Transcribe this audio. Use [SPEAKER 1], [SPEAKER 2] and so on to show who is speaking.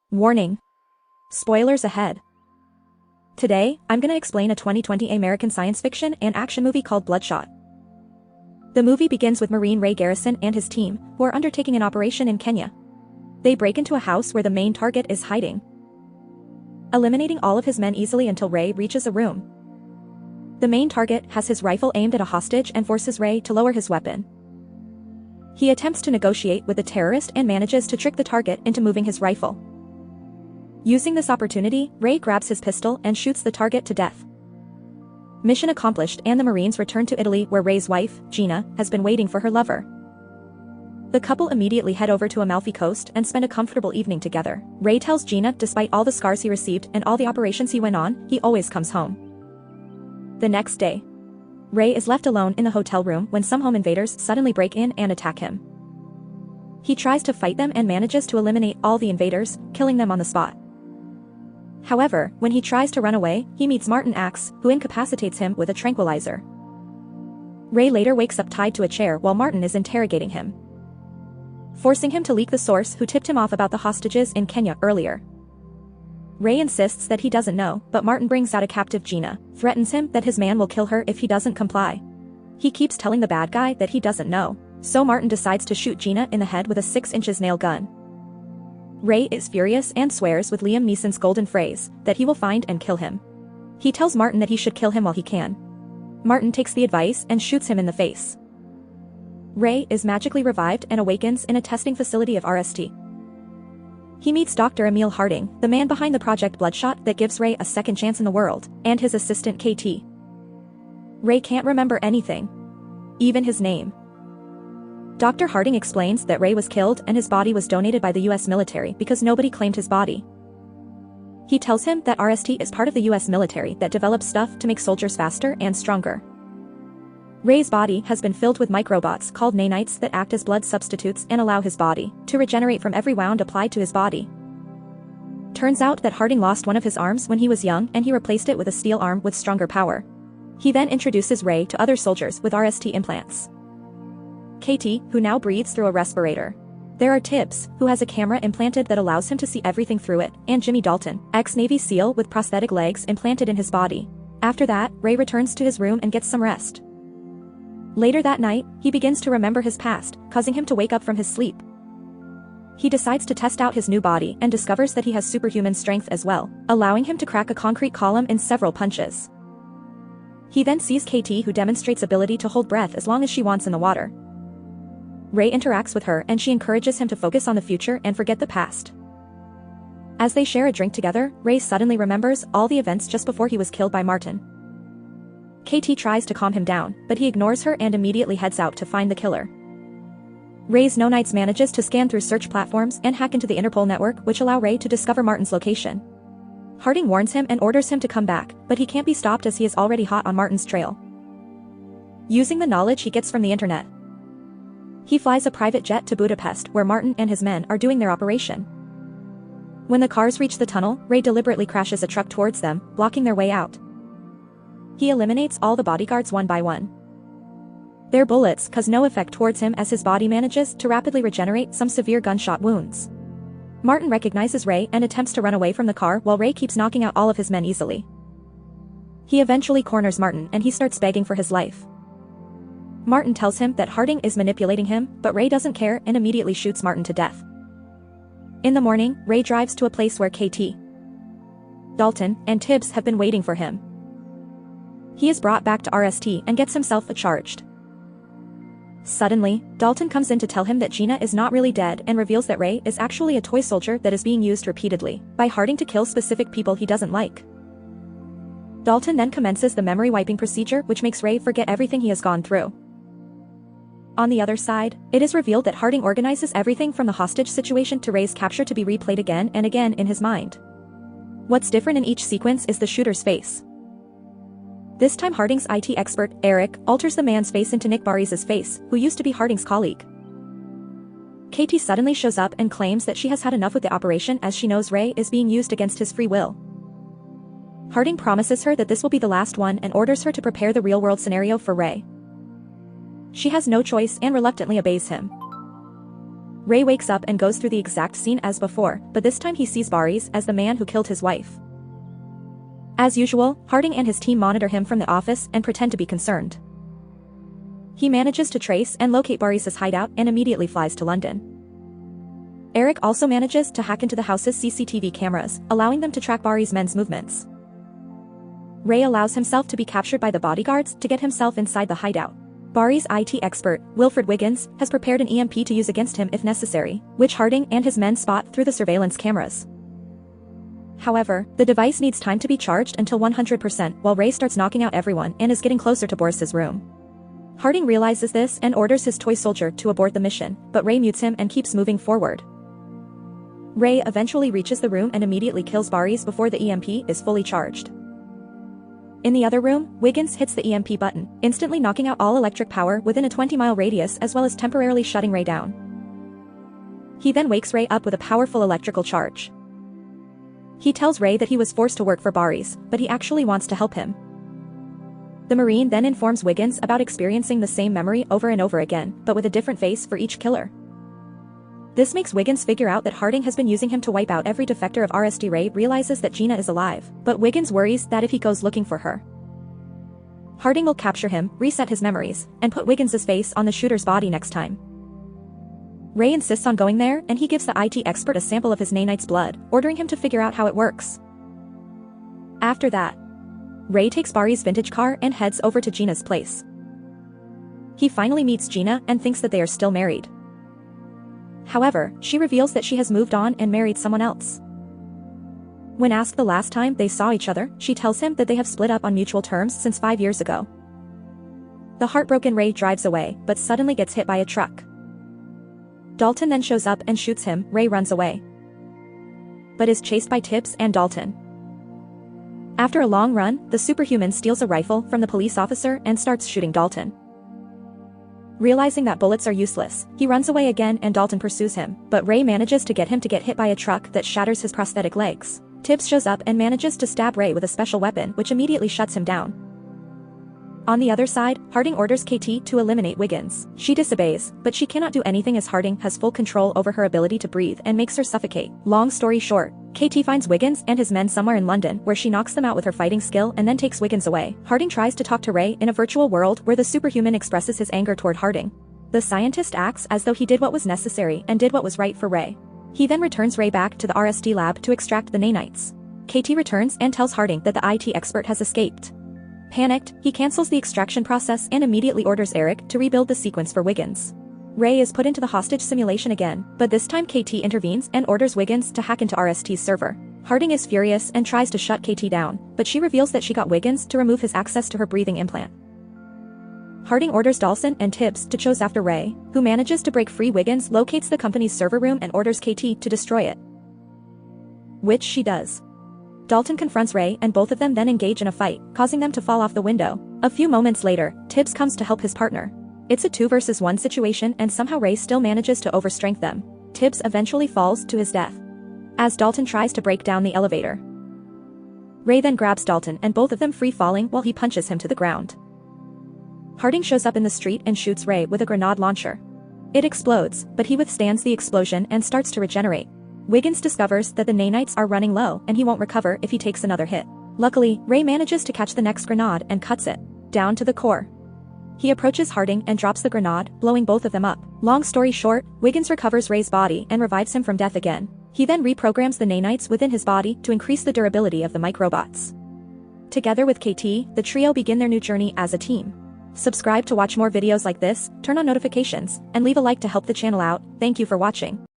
[SPEAKER 1] Warning. Spoilers ahead. Today, I'm gonna explain a 2020 American science fiction and action movie called Bloodshot. The movie begins with Marine Ray Garrison and his team, who are undertaking an operation in Kenya. They break into a house where the main target is hiding, eliminating all of his men easily until Ray reaches a room. The main target has his rifle aimed at a hostage and forces Ray to lower his weapon. He attempts to negotiate with the terrorist and manages to trick the target into moving his rifle. Using this opportunity, Ray grabs his pistol and shoots the target to death. Mission accomplished, and the Marines return to Italy where Ray's wife, Gina, has been waiting for her lover. The couple immediately head over to Amalfi Coast and spend a comfortable evening together. Ray tells Gina despite all the scars he received and all the operations he went on, he always comes home. The next day, Ray is left alone in the hotel room when some home invaders suddenly break in and attack him. He tries to fight them and manages to eliminate all the invaders, killing them on the spot. However, when he tries to run away, he meets Martin Axe, who incapacitates him with a tranquilizer. Ray later wakes up tied to a chair while Martin is interrogating him, forcing him to leak the source who tipped him off about the hostages in Kenya earlier. Ray insists that he doesn't know, but Martin brings out a captive Gina, threatens him that his man will kill her if he doesn't comply. He keeps telling the bad guy that he doesn't know, so Martin decides to shoot Gina in the head with a 6-inch nail gun. Ray is furious and swears with Liam Neeson's golden phrase that he will find and kill him. He tells Martin that he should kill him while he can. Martin takes the advice and shoots him in the face. Ray is magically revived and awakens in a testing facility of RST. He meets Dr. Emil Harding, the man behind the Project Bloodshot that gives Ray a second chance in the world, and his assistant KT. Ray can't remember anything, even his name. Dr. Harding explains that Ray was killed and his body was donated by the US military because nobody claimed his body. He tells him that RST is part of the US military that develops stuff to make soldiers faster and stronger. Ray's body has been filled with microbots called nanites that act as blood substitutes and allow his body to regenerate from every wound applied to his body. Turns out that Harding lost one of his arms when he was young and he replaced it with a steel arm with stronger power. He then introduces Ray to other soldiers with RST implants. KT, who now breathes through a respirator. There are Tibbs, who has a camera implanted that allows him to see everything through it, and Jimmy Dalton, ex-Navy SEAL with prosthetic legs implanted in his body. After that, Ray returns to his room and gets some rest. Later that night, he begins to remember his past, causing him to wake up from his sleep. He decides to test out his new body and discovers that he has superhuman strength as well, allowing him to crack a concrete column in several punches. He then sees KT, who demonstrates ability to hold breath as long as she wants in the water. Ray interacts with her and she encourages him to focus on the future and forget the past. As they share a drink together, Ray suddenly remembers all the events just before he was killed by Martin. KT tries to calm him down, but he ignores her and immediately heads out to find the killer. Ray's nanites manages to scan through search platforms and hack into the Interpol network, which allow Ray to discover Martin's location. Harding warns him and orders him to come back, but he can't be stopped as he is already hot on Martin's trail. Using the knowledge he gets from the internet, he flies a private jet to Budapest where Martin and his men are doing their operation. When the cars reach the tunnel, Ray deliberately crashes a truck towards them, blocking their way out. He eliminates all the bodyguards one by one. Their bullets cause no effect towards him as his body manages to rapidly regenerate some severe gunshot wounds. Martin recognizes Ray and attempts to run away from the car while Ray keeps knocking out all of his men easily. He eventually corners Martin and he starts begging for his life. Martin tells him that Harding is manipulating him, but Ray doesn't care and immediately shoots Martin to death. In the morning, Ray drives to a place where KT, Dalton, and Tibbs have been waiting for him. He is brought back to RST and gets himself charged. Suddenly, Dalton comes in to tell him that Gina is not really dead and reveals that Ray is actually a toy soldier that is being used repeatedly by Harding to kill specific people he doesn't like. Dalton then commences the memory wiping procedure, which makes Ray forget everything he has gone through. On the other side, it is revealed that Harding organizes everything from the hostage situation to Ray's capture to be replayed again and again in his mind. What's different in each sequence is the shooter's face. This time Harding's IT expert, Eric, alters the man's face into Nick Barris's face, who used to be Harding's colleague. KT suddenly shows up and claims that she has had enough with the operation as she knows Ray is being used against his free will. Harding promises her that this will be the last one and orders her to prepare the real-world scenario for Ray. She has no choice and reluctantly obeys him. Ray wakes up and goes through the exact scene as before, but this time he sees Boris as the man who killed his wife. As usual, Harding and his team monitor him from the office and pretend to be concerned. He manages to trace and locate Boris's hideout and immediately flies to London. Eric also manages to hack into the house's CCTV cameras, allowing them to track Boris' men's movements. Ray allows himself to be captured by the bodyguards to get himself inside the hideout. Boris' IT expert, Wilfred Wiggins, has prepared an EMP to use against him if necessary, which Harding and his men spot through the surveillance cameras. However, the device needs time to be charged until 100% while Ray starts knocking out everyone and is getting closer to Boris's room. Harding realizes this and orders his toy soldier to abort the mission, but Ray mutes him and keeps moving forward. Ray eventually reaches the room and immediately kills Boris before the EMP is fully charged. In the other room, Wiggins hits the EMP button, instantly knocking out all electric power within a 20-mile radius as well as temporarily shutting Ray down. He then wakes Ray up with a powerful electrical charge. He tells Ray that he was forced to work for Boris, but he actually wants to help him. The Marine then informs Wiggins about experiencing the same memory over and over again, but with a different face for each killer. This makes Wiggins figure out that Harding has been using him to wipe out every defector of RSD. Ray realizes that Gina is alive, but Wiggins worries that if he goes looking for her, Harding will capture him, reset his memories, and put Wiggins's face on the shooter's body next time. Ray insists on going there, and he gives the IT expert a sample of his nanite's blood, ordering him to figure out how it works. After that, Ray takes Boris' vintage car and heads over to Gina's place. He finally meets Gina and thinks that they are still married. However, she reveals that she has moved on and married someone else. When asked the last time they saw each other, she tells him that they have split up on mutual terms since 5 years ago. The heartbroken Ray drives away, but suddenly gets hit by a truck. Dalton then shows up and shoots him. Ray runs away, but is chased by Tibbs and Dalton. After a long run, the superhuman steals a rifle from the police officer and starts shooting Dalton. Realizing that bullets are useless, he runs away again and Dalton pursues him, but Ray manages to get him to get hit by a truck that shatters his prosthetic legs. Tibbs shows up and manages to stab Ray with a special weapon which immediately shuts him down. On the other side, Harding orders KT to eliminate Wiggins. She disobeys, but she cannot do anything as Harding has full control over her ability to breathe and makes her suffocate. Long story short, KT finds Wiggins and his men somewhere in London where she knocks them out with her fighting skill and then takes Wiggins away. Harding tries to talk to Ray in a virtual world where the superhuman expresses his anger toward Harding. The scientist acts as though he did what was necessary and did what was right for Ray. He then returns Ray back to the RSD lab to extract the nanites. KT returns and tells Harding that the IT expert has escaped. Panicked, he cancels the extraction process and immediately orders Eric to rebuild the sequence for Wiggins. Ray is put into the hostage simulation again, but this time KT intervenes and orders Wiggins to hack into RST's server. Harding is furious and tries to shut KT down, but she reveals that she got Wiggins to remove his access to her breathing implant. Harding orders Dawson and Tibbs to chase after Ray, who manages to break free. Wiggins locates the company's server room and orders KT to destroy it, which she does. Dalton confronts Ray and both of them then engage in a fight, causing them to fall off the window. A few moments later, Tibbs comes to help his partner. It's a 2 versus 1 situation and somehow Ray still manages to overstrength them. Tibbs eventually falls to his death as Dalton tries to break down the elevator. Ray then grabs Dalton and both of them free falling while he punches him to the ground. Harding shows up in the street and shoots Ray with a grenade launcher. It explodes, but he withstands the explosion and starts to regenerate. Wiggins discovers that the nanites are running low and he won't recover if he takes another hit. Luckily, Ray manages to catch the next grenade and cuts it down to the core. He approaches Harding and drops the grenade, blowing both of them up. Long story short, Wiggins recovers Ray's body and revives him from death again. He then reprograms the nanites within his body to increase the durability of the microbots. Together with KT, the trio begin their new journey as a team. Subscribe to watch more videos like this, turn on notifications, and leave a like to help the channel out. Thank you for watching.